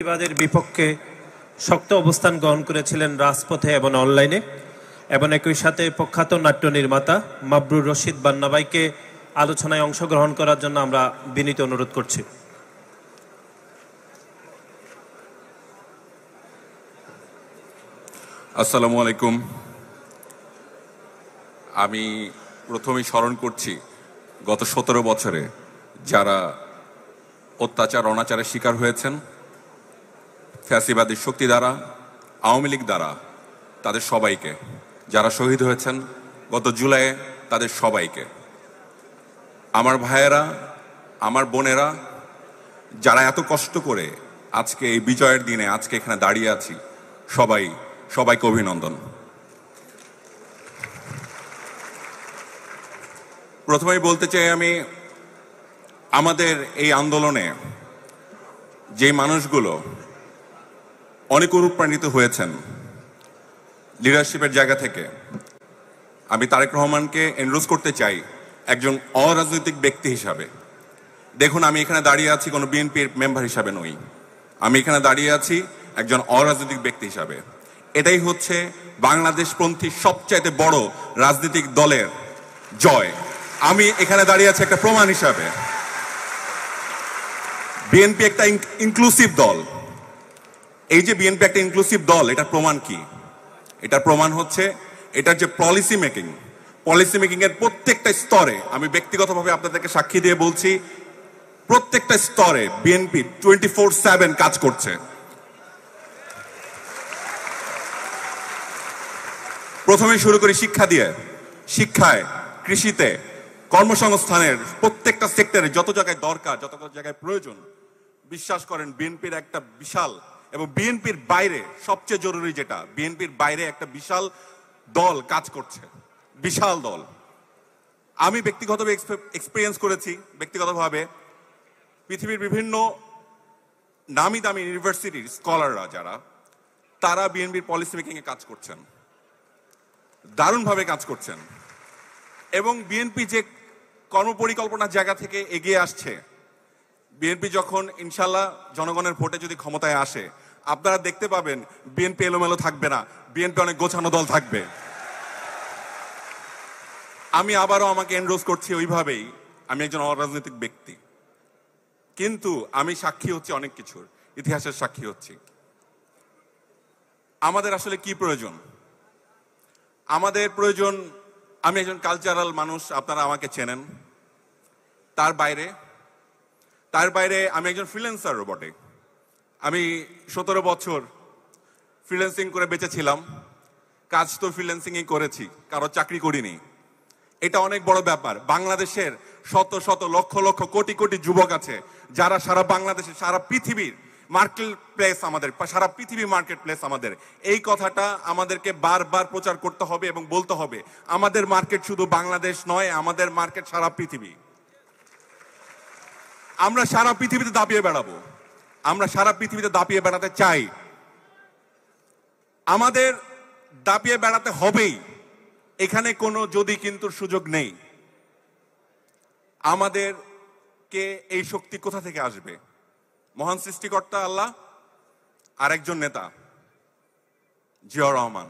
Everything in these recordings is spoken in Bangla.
ফ্যাসিবাদের বিপক্ষে শক্ত অবস্থান গ্রহণ করেছিলেন রাজপথে এবং অনলাইনে, এবং একই সাথে প্রখ্যাত নাট্য নির্মাতা মাবরুর রশিদ বান্নাভাইকে আলোচনায় অংশগ্রহণ করার জন্য আমরা বিনীত অনুরোধ করছি। আসসালামু আলাইকুম। আমি প্রথমেই স্মরণ করছি গত 17 বছরে যারা অত্যাচার অনাচারের শিকার হয়েছেন ফ্যাসিবাদী শক্তি দ্বারা, আওয়ামী লীগ দ্বারা, তাদের সবাইকে, যারা শহীদ হয়েছেন গত জুলাইয়ে তাদের সবাইকে, আমার ভাইয়েরা, আমার বোনেরা যারা এত কষ্ট করে আজকে এই বিজয়ের দিনে আজকে এখানে দাঁড়িয়ে আছি, সবাইকে অভিনন্দন। প্রথমেই বলতে চাই আমি আমাদের এই আন্দোলনে যে মানুষগুলো অনেক অনুপ্রাণিত হয়েছেন লিডারশিপের জায়গা থেকে, আমি তারেক রহমানকে এনরোজ করতে চাই একজন অরাজনৈতিক ব্যক্তি হিসাবে। দেখুন, আমি এখানে দাঁড়িয়ে আছি কোনো বিএনপির মেম্বার হিসাবে নই, আমি এখানে দাঁড়িয়ে আছি একজন অরাজনৈতিক ব্যক্তি হিসাবে। এটাই হচ্ছে বাংলাদেশপন্থী সবচাইতে বড় রাজনৈতিক দলের জয়। আমি এখানে দাঁড়িয়ে আছি একটা প্রমাণ হিসাবে। বিএনপি একটা ইনক্লুসিভ দল। এই যে বিএনপি একটা ইনক্লুসিভ দল, এটার প্রমাণ কি? এটার প্রমাণ হচ্ছে এটার যে পলিসি মেকিং এর প্রত্যেকটা স্তরে, আমি ব্যক্তিগতভাবে আপনাদেরকে সাক্ষী দিয়ে বলছি, প্রত্যেকটা স্তরে বিএনপি 24/7 কাজ করছে। প্রথমে শুরু করি শিক্ষা দিয়ে। শিক্ষায়, কৃষিতে, কর্মসংস্থানের প্রত্যেকটা সেক্টরে যত জায়গায় দরকার, যত জায়গায় প্রয়োজন, বিশ্বাস করেন বিএনপির একটা বিশাল, এবং বিএনপির বাইরে সবচেয়ে জরুরি যেটা, বিএনপির বাইরে একটা বিশাল দল কাজ করছে, বিশাল দল। আমি ব্যক্তিগতভাবে এক্সপিরিয়েন্স করেছি, ব্যক্তিগতভাবে পৃথিবীর বিভিন্ন নামি দামি ইউনিভার্সিটির স্কলাররা যারা, তারা বিএনপির পলিসি মেকিংয়ে কাজ করছেন, দারুণভাবে কাজ করছেন। এবং বিএনপি যে কর্মপরিকল্পনার জায়গা থেকে এগিয়ে আসছে, বিএনপি যখন ইনশাল্লাহ জনগণের ভোটে যদি ক্ষমতায় আসে, আপনারা দেখতে পাবেন বিএনপি এলোমেলো থাকবে না, বিএনপি অনেক গোছানো দল থাকবে। আমি আবারও আমাকে এনরোজ করছি ওইভাবেই, আমি একজন অরাজনৈতিক ব্যক্তি, কিন্তু আমি সাক্ষী হচ্ছি অনেক কিছুর, ইতিহাসের সাক্ষী হচ্ছি। আমাদের আসলে কি প্রয়োজন? আমাদের প্রয়োজন, আমি একজন কালচারাল মানুষ, আপনারা আমাকে চেনেন। তার বাইরে আমি একজন ফ্রিল্যান্সারও বটে। আমি 17 বছর ফ্রিল্যান্সিং করে বেঁচেছিলাম। কাজ তো ফ্রিল্যান্সিংই করেছি, কারো চাকরি করিনি। এটা অনেক বড় ব্যাপার। বাংলাদেশের শত শত লক্ষ লক্ষ কোটি কোটি যুবক আছে যারা সারা বাংলাদেশে, সারা পৃথিবীর মার্কেট প্লেস আমাদের, সারা পৃথিবীর মার্কেট প্লেস আমাদের। এই কথাটা আমাদেরকে বারবার প্রচার করতে হবে এবং বলতে হবে, আমাদের মার্কেট শুধু বাংলাদেশ নয়, আমাদের মার্কেট সারা পৃথিবী। আমরা সারা পৃথিবীতে দাপিয়ে বেড়াবো, আমরা সারা পৃথিবীতে দাপিয়ে বেড়াতে চাই। আমাদের দাপিয়ে বেড়াতে হবেই, এখানে কোনো যদি কিন্তুর সুযোগ নেই। আমাদেরকে এই শক্তি কোথা থেকে আসবে? মহান সৃষ্টিকর্তা আল্লাহ, আর একজন নেতা জিয়াউর রহমান।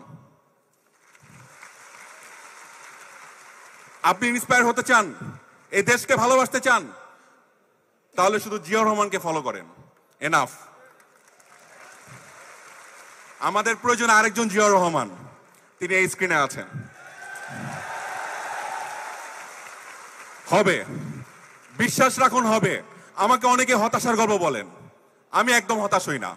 আপনি ইন্সপায়ার হতে চান, এই দেশকে ভালোবাসতে চান, তাহলে শুধু জিয়াউর রহমানকে ফলো করেন, এনাফ। আমাদের প্রয়োজন আরেকজন জিয়াউর রহমান, তিনি এই স্ক্রিনে আছেন। হবে, বিশ্বাস রাখুন হবে। আমাকে অনেকে হতাশার গল্প বলেন, আমি একদম হতাশ হই না,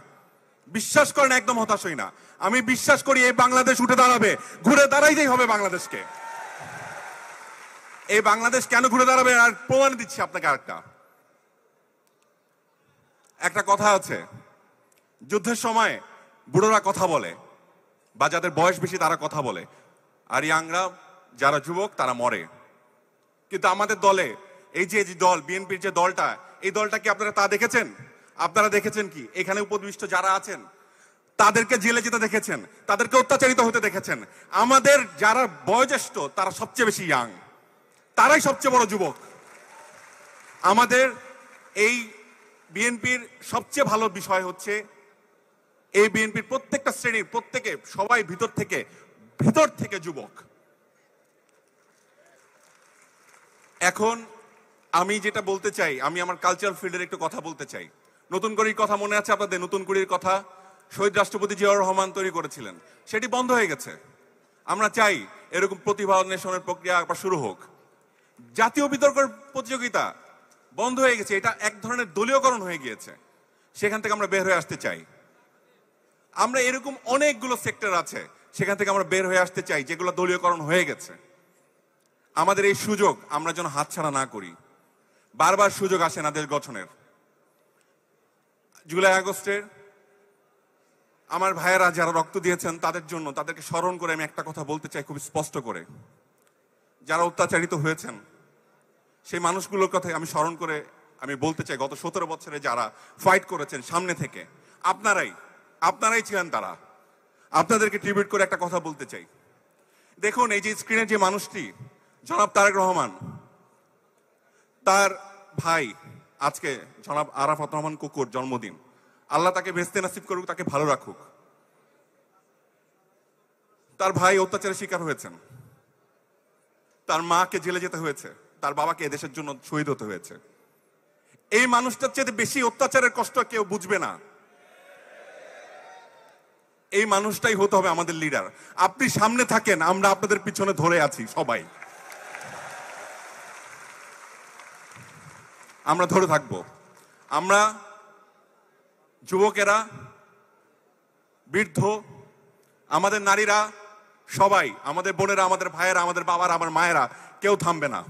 বিশ্বাস করেন একদম হতাশ হই না। আমি বিশ্বাস করি এই বাংলাদেশ উঠে দাঁড়াবে, ঘুরে দাঁড়াইতেই হবে বাংলাদেশকে। এই বাংলাদেশ কেন ঘুরে দাঁড়াবে, আর প্রমাণ দিচ্ছি আপনাকে। একটা কথা আছে, যুদ্ধের সময় বুড়োরা কথা বলে, বা যাদের বয়স বেশি তারা কথা বলে, আর ইয়াংরা যারা যুবক তারা মরে। কিন্তু আমাদের দলে এই যে দল, বিএনপির যে দলটা, এই দলটা কি আপনারা তা দেখেছেন? আপনারা দেখেছেন কি এখানে উপবিষ্ট যারা আছেন তাদেরকে জেলে যেতে দেখেছেন, তাদেরকে অত্যাচারিত হতে দেখেছেন। আমাদের যারা বয়োজ্যেষ্ঠ তারা সবচেয়ে বেশি ইয়াং, তারাই সবচেয়ে বড় যুবক। আমাদের এই বিএনপির সবচেয়ে ভালো বিষয় হচ্ছে এই বিএনপির প্রত্যেকটা শ্রেণীর প্রত্যেকে সবাই ভিতর থেকে যুবক। এখন আমি যেটা বলতে চাই, আমি আমার কালচারাল ফিল্ডের একটু কথা বলতে চাই। নতুন করির কথা মনে আছে আপনাদের? নতুন করির কথা শহীদ রাষ্ট্রপতি জিয়াউর রহমান তৈরি করেছিলেন, সেটি বন্ধ হয়ে গেছে। আমরা চাই এরকম প্রতিভা অন্বেষণের প্রক্রিয়া আবার শুরু হোক। জাতীয় বিতর্কের প্রতিযোগিতা বন্ধ হয়ে গেছে, এটা এক ধরনের দলীয়করণ হয়ে গিয়েছে, সেখান থেকে আমরা বের হয়ে আসতে চাই। আমরা এরকম অনেকগুলো সেক্টর আছে, সেখান থেকে আমরা বের হয়ে আসতে চাই যেগুলো দলীয়করণ হয়ে গেছে। আমাদের এই সুযোগ আমরা যেন হাতছাড়া না করি। বারবার সুযোগ আসে না দেশ গঠনের। জুলাই আগস্টের আমার ভাইয়েরা যারা রক্ত দিয়েছেন তাদের জন্য, তাদেরকে স্মরণ করে আমি একটা কথা বলতে চাই খুব স্পষ্ট করে। যারা অত্যাচারিত হয়েছেন সেই মানুষগুলোর কথা আমি স্মরণ করে আমি বলতে চাই, গত 17 বছরে যারা ফাইট করেছেন সামনে থেকে, আপনারাই ছিলেন তারা। আপনাদেরকে ট্রিবিউট করে একটা কথা বলতে চাই। দেখুন, এই যে স্ক্রিনে যে মানুষটি, জনাব তারেক রহমান, তার ভাই আজকে জনাব আরাফাত রহমান কুকুর জন্মদিন। আল্লাহ তাকে বেহেশতে নসিব করুক, তাকে ভালো রাখুক। তার ভাই অত্যাচারের শিকার হয়েছেন, তার মাকে জেলে যেতে হয়েছে, তার বাবাকে এদেশের জন্য শহীদ হতে হয়েছে। এই মানুষটার চেয়ে বেশি অত্যাচারের কষ্ট কেউ বুঝবে না। এই মানুষটাই হতে হবে আমাদের লিডার। আপনি সামনে থাকেন, আমরা আপনাদের পিছনে ধরে আছি, সবাই আমরা ধরে থাকবো। আমরা যুবকেরা, বৃদ্ধ, আমাদের নারীরা, সবাই, আমাদের বোনেরা, আমাদের ভাইয়েরা, আমাদের বাবারা, আমার মায়েরা, কেউ থামবে না।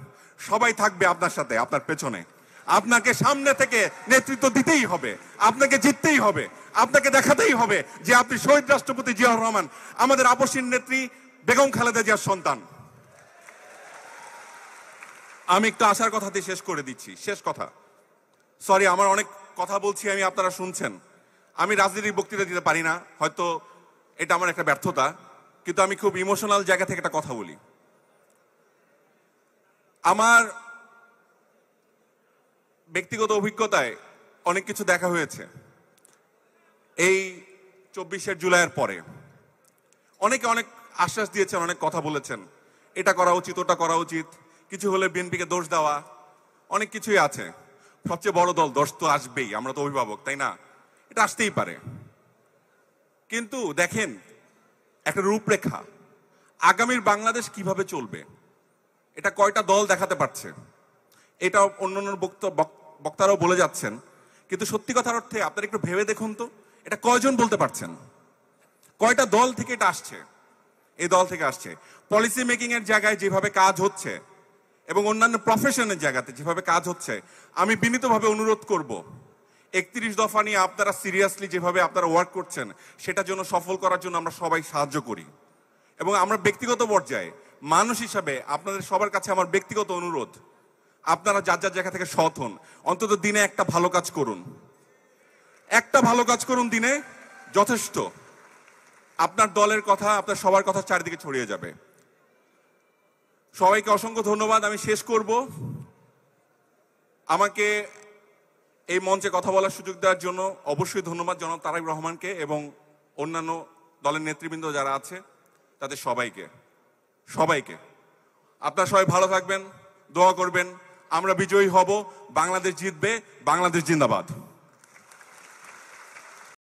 সবাই থাকবে আপনার সাথে, আপনার পেছনে। আপনাকে সামনে থেকে নেতৃত্ব দিতেই হবে, আপনাকে জিততেই হবে, আপনাকে দেখাতেই হবে যে আপনি শহীদ রাষ্ট্রপতি জিয়াউর রহমান, আমাদের আপসীন নেত্রী বেগম খালেদা জিয়ার সন্তান। আমি একটু আশার কথা দিয়ে শেষ করে দিচ্ছি। শেষ কথা, সরি, আমার অনেক কথা বলছি আমি, আপনারা শুনছেন। আমি রাজনীতির বক্তৃতা দিতে পারি না, হয়তো এটা আমার একটা ব্যর্থতা, কিন্তু আমি খুব ইমোশনাল জায়গা থেকে একটা কথা বলি। আমার ব্যক্তিগত অভিজ্ঞতায় অনেক কিছু দেখা হয়েছে এই 24শে জুলাইয়ের পরে। অনেকে অনেক আশ্বাস দিয়েছেন, অনেক কথা বলেছেন, এটা করা উচিত, ওটা করা উচিত, কিছু হলে বিএনপিকে দোষ দেওয়া, অনেক কিছুই আছে। সবচেয়ে বড় দল, দোষ তো আসবেই, আমরা তো অভিভাবক, তাই না? এটা আসতেই পারে। কিন্তু দেখেন, একটা রূপরেখা, আগামীর বাংলাদেশ কিভাবে চলবে, এটা কয়টা দল দেখাতে পারছে। এটা অন্যান্য বক্তারাও বলে যাচ্ছেন, কিন্তু সত্যি কথার অর্থে আপনারা একটু ভেবে দেখুন তো, এটা কয়জন বলতে পারছেন? কয়টা দল থেকে এটা আসছে? এই দল থেকে আসছে। পলিসি মেকিং এর জায়গায় যেভাবে কাজ হচ্ছে এবং অন্যান্য প্রফেশনের জায়গাতে যেভাবে কাজ হচ্ছে, আমি বিনীতভাবে অনুরোধ করব 31 দফা নিয়ে আপনারা সিরিয়াসলি যেভাবে আপনারা ওয়ার্ক করছেন, সেটার জন্য সফল করার জন্য আমরা সবাই সাহায্য করি। এবং আমরা ব্যক্তিগত পর্যায়ে মানুষ হিসাবে আপনাদের সবার কাছে আমার ব্যক্তিগত অনুরোধ, আপনারা যার যার জায়গা থেকে সৎ হন, অন্তত দিনে একটা ভালো কাজ করুন। একটা ভালো কাজ করুন দিনে, যথেষ্ট। আপনার দলের কথা, আপনার সবার কথা চারিদিকে ছড়িয়ে যাবে। সবাইকে অসংখ্য ধন্যবাদ। আমি শেষ করব, আমাকে এই মঞ্চে কথা বলার সুযোগ দেওয়ার জন্য অবশ্যই ধন্যবাদ জনাব তারেক রহমানকে এবং অন্যান্য দলের নেতৃবৃন্দ যারা আছে তাদের সবাইকে। আপনারা সবাই ভালো থাকবেন, দোয়া করবেন, আমরা বিজয়ী হব, বাংলাদেশ জিতবে, বাংলাদেশ জিন্দাবাদ।